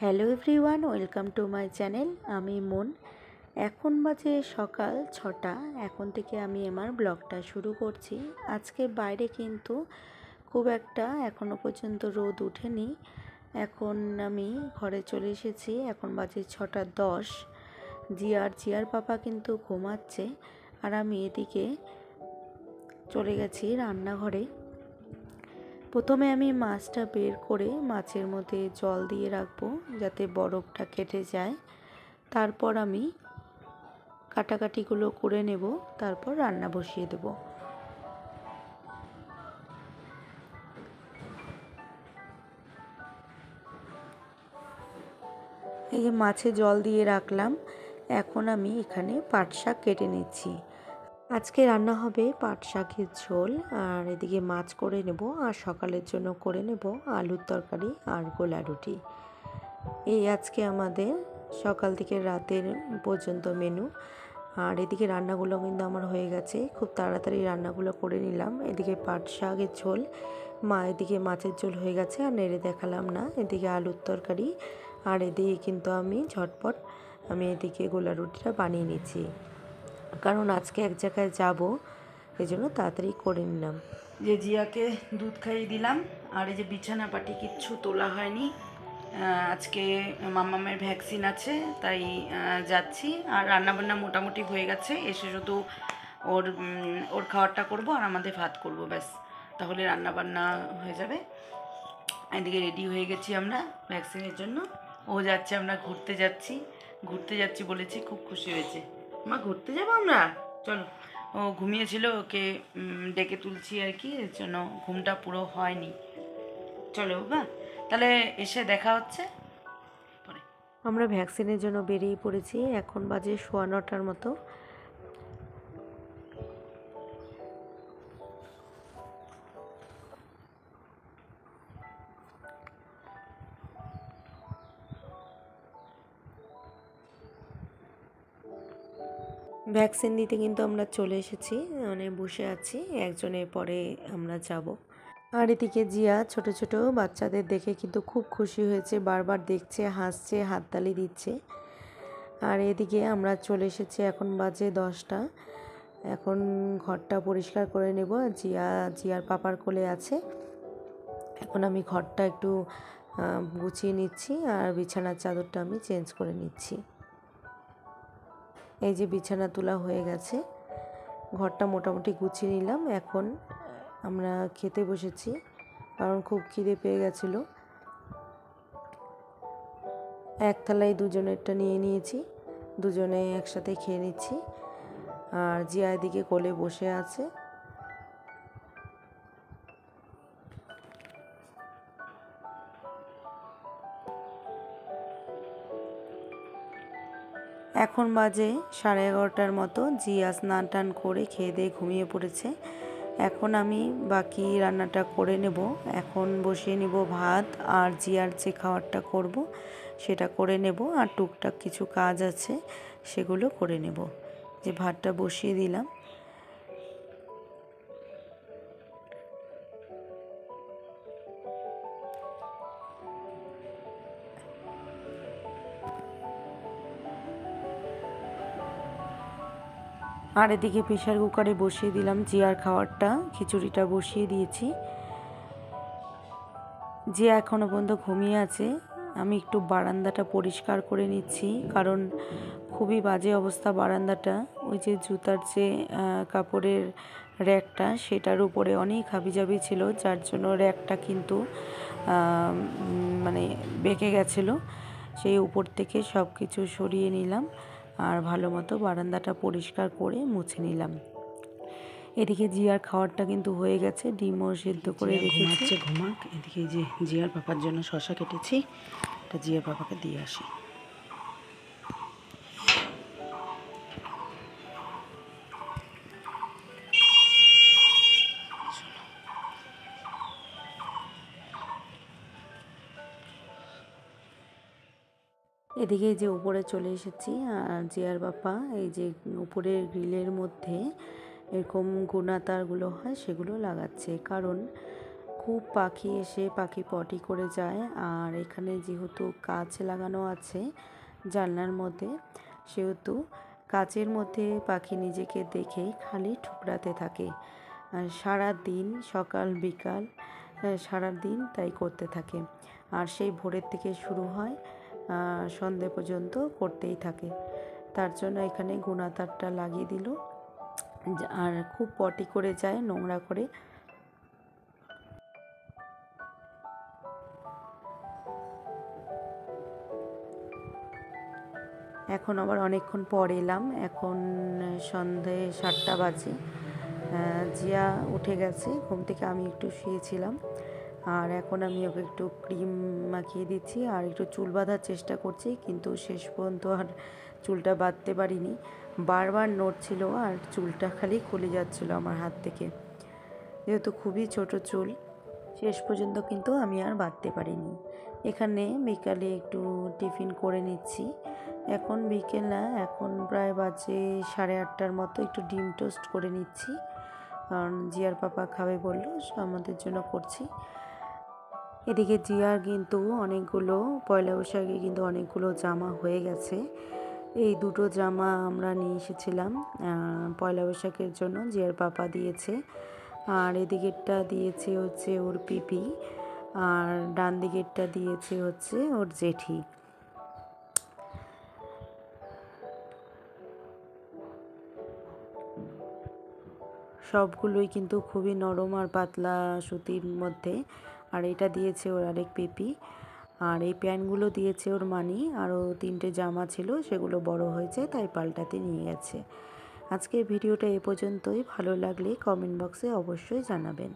Hello everyone, welcome to my channel. আমি মন। এখন বাজে সকাল 6টা। এখন থেকে আমি আমার ব্লগটা শুরু করছি। আজকে বাইরে কিন্তু খুব একটা এখনও পর্যন্ত রোদ ওঠেনি। এখন আমি ঘরে চলে এসেছি। এখন বাজে 6টা 10। জিয়ার পাপা কিন্তু ঘুমাচ্ছে, আর আমি এদিকে চলে গেছি রান্নাঘরে। প্রথমে আমি মাছটা বের করে মাছের মধ্যে জল দিয়ে রাখবো যাতে বরফটা কেটে যায়। তারপর আমি কাটাকাটিগুলো করে নেব, তারপর রান্না বসিয়ে দেব। এই যে মাছে জল দিয়ে রাখলাম। এখন আমি এখানে পাট শাক কেটে নিচ্ছি। আজকে রান্না হবে পাট শাকের ঝোল, আর এদিকে মাছ করে নেব, আর সকালের জন্য করে নেব আলুর তরকারি আর গোলা রুটি। এই আজকে আমাদের সকাল থেকে রাতের পর্যন্ত মেনু। আর এদিকে রান্নাগুলো কিন্তু আমার হয়ে গেছে, খুব তাড়াতাড়ি রান্নাগুলো করে নিলাম। এদিকে পাট শাকের ঝোল, এদিকে মাছের ঝোল হয়ে গেছে, আর নেড়ে দেখালাম না। এদিকে আলুর তরকারি, আর এদিকে কিন্তু আমি ঝটপট এদিকে গোলা রুটিটা বানিয়ে নিচ্ছি, কারণ আজকে এক জায়গায় যাব, এই জন্য তাড়াতাড়ি করে নিলাম। যে জিয়াকে দুধ খাইয়ে দিলাম, আর এই যে বিছানা পাটি কিচ্ছু তোলা হয়নি। আজকে মাম্মামের ভ্যাকসিন আছে, তাই যাচ্ছি। আর রান্নাবান্না মোটামুটি হয়ে গেছে, এসে শুধু ওর খাওয়ারটা করব আর আমাদের ভাত করব, ব্যাস, তাহলে রান্নাবান্না হয়ে যাবে। এদিকে রেডি হয়ে গেছি আমরা ভ্যাকসিনের জন্য। ও যাচ্ছে, আমরা ঘুরতে যাচ্ছি বলেছি, খুব খুশি হয়েছে। মা, ঘুরতে যাবো আমরা, চলো। ও ঘুমিয়েছিল, ওকে ডেকে তুলছি আর কি, এর জন্য ঘুমটা পুরো হয়নি। চলো বাবা, তাহলে এসে দেখা হচ্ছে পরে। আমরা ভ্যাকসিনের জন্য বেরিয়ে পড়েছি। এখন বাজে 9:15 মতো। ভ্যাকসিন দিতে কিন্তু আমরা চলে এসেছি, মানে বসে আছি, একজনের পরে আমরা যাব। আর এদিকে জিয়া ছোট ছোট বাচ্চাদের দেখে কিন্তু খুব খুশি হয়েছে, বারবার দেখছে, হাসছে, হাততালি দিচ্ছে। আর এদিকে আমরা চলে এসেছি, এখন বাজে 10টা। এখন ঘরটা পরিষ্কার করে নেব। জিয়ার পাপার কোলে আছে। এখন আমি ঘরটা একটু গুছিয়ে নিচ্ছি, আর বিছানার চাদরটা আমি চেঞ্জ করে নিচ্ছি। এই যে বিছানা তোলা হয়ে গেছে, ঘরটা মোটামুটি গুছিয়ে নিলাম। এখন আমরা খেতে বসেছি, কারণ খুব খিদে পেয়ে গেছিলো। এক থালায় দুজনেরটা নিয়ে নিয়েছি, দুজনে একসাথে খেয়ে নিচ্ছি। আর জিয়া এদিকে কোলে বসে আছে। এখন বাজে 11:30 মতো। জিয়া স্নান টান করে খেয়ে দিয়ে ঘুমিয়ে পড়েছে। এখন আমি বাকি রান্নাটা করে নেব। এখন বসিয়ে নেব ভাত, আর জিয়ার যে খাবারটা করব সেটা করে নেব, আর টুকটাক কিছু কাজ আছে সেগুলো করে নেব। যে ভাতটা বসিয়ে দিলাম। আর এদিকে প্রেশার কুকারে বসিয়ে দিলাম জিয়ার খাবারটা, খিচুড়িটা বসিয়ে দিয়েছি। জিয়া এখনও পর্যন্ত ঘুমিয়ে আছে। আমি একটু বারান্দাটা পরিষ্কার করে নিচ্ছি, কারণ খুবই বাজে অবস্থা বারান্দাটা। ওই যে জুতার যে কাপড়ের র্যাকটা, সেটার উপরে অনেক হাবিজাবি ছিল, যার জন্য র্যাকটা কিন্তু মানে বেঁকে গেছিলো। সেই উপর থেকে সব কিছু সরিয়ে নিলাম, আর ভালো মতো বারান্দাটা পরিষ্কার করে মুছে নিলাম। এদিকে জিয়ার খাবারটা কিন্তু হয়ে গেছে, ডিমও সেদ্ধ করে রেখেছি। ঘুমাক। এদিকে যে জিয়ার পাপার জন্য শশা কেটেছি, এটা জিয়ার পাপাকে দিয়ে আসি। এদিকে যে উপরে চলে এসেছি, আর জিয়ার বাবা এই যে উপরের গ্রিলের মধ্যে এরকম গুণা তারগুলো হয় সেগুলো লাগাচ্ছে, কারণ খুব পাখি এসে পাখি পটি করে যায়। আর এখানে যেহেতু কাঁচ লাগানো আছে জানলার মধ্যে, সেহেতু কাচের মধ্যে পাখি নিজেকে দেখেই খালি ঠুকরাতে থাকে। আর সারা দিন সকাল বিকাল সারা দিন তাই করতে থাকে। আর সেই ভোরের থেকে শুরু হয়, সন্ধে পর্যন্ত করতেই থাকে। তার জন্য এখানে গুণাতারটা লাগিয়ে দিল। আর খুব পটি করে যায়, নোংরা করে। এখন আবার অনেকক্ষণ পর এলাম, এখন সন্ধে 7টা বাজে। জিয়া উঠে গেছে ঘুম থেকে, আমি একটু শুয়েছিলাম। আর এখন আমি ওকে একটু ক্রিম মাখিয়ে দিচ্ছি আর একটু চুল বাঁধার চেষ্টা করছি, কিন্তু শেষ পর্যন্ত আর চুলটা বাঁধতে পারিনি। বারবার নড়ছিল আর চুলটা খালি খুলে যাচ্ছিল আমার হাত থেকে, যেহেতু খুবই ছোট চুল। শেষ পর্যন্ত কিন্তু আমি আর বাঁধতে পারিনি। এখানে বিকালে একটু টিফিন করে নিচ্ছি। এখন বিকেল না, এখন প্রায় বাজে 8:30টার মতো। একটু ডিম টোস্ট করে নিচ্ছি, কারণ জিয়ার পাপা খাবে বললো, আমাদের জন্য করছি। এদিকে জিয়ার কিন্তু অনেকগুলো, পয়লা বৈশাখে কিন্তু অনেকগুলো জামা হয়ে গেছে। এই দুটো জামা আমরা নিয়ে এসেছিলাম পয়লা বৈশাখের জন্য, জিয়ার পাপা দিয়েছে। আর এদিকেরটা দিয়েছে হচ্ছে ওর পিপি, আর ডান দিকেরটা দিয়েছে হচ্ছে ওর জেঠি। সবগুলোই কিন্তু খুবই নরম আর পাতলা সুতির মধ্যে। আর এটা দিয়েছে ওর আরেক পিপি। আর এই প্যান্টগুলো দিয়েছে ওর মানি। আরও 3টে জামা ছিল, সেগুলো বড় হয়েছে তাই পাল্টাতে নিয়ে গেছে। আজকের ভিডিওটা এ পর্যন্তই। ভালো লাগলে কমেন্ট বক্সে অবশ্যই জানাবেন।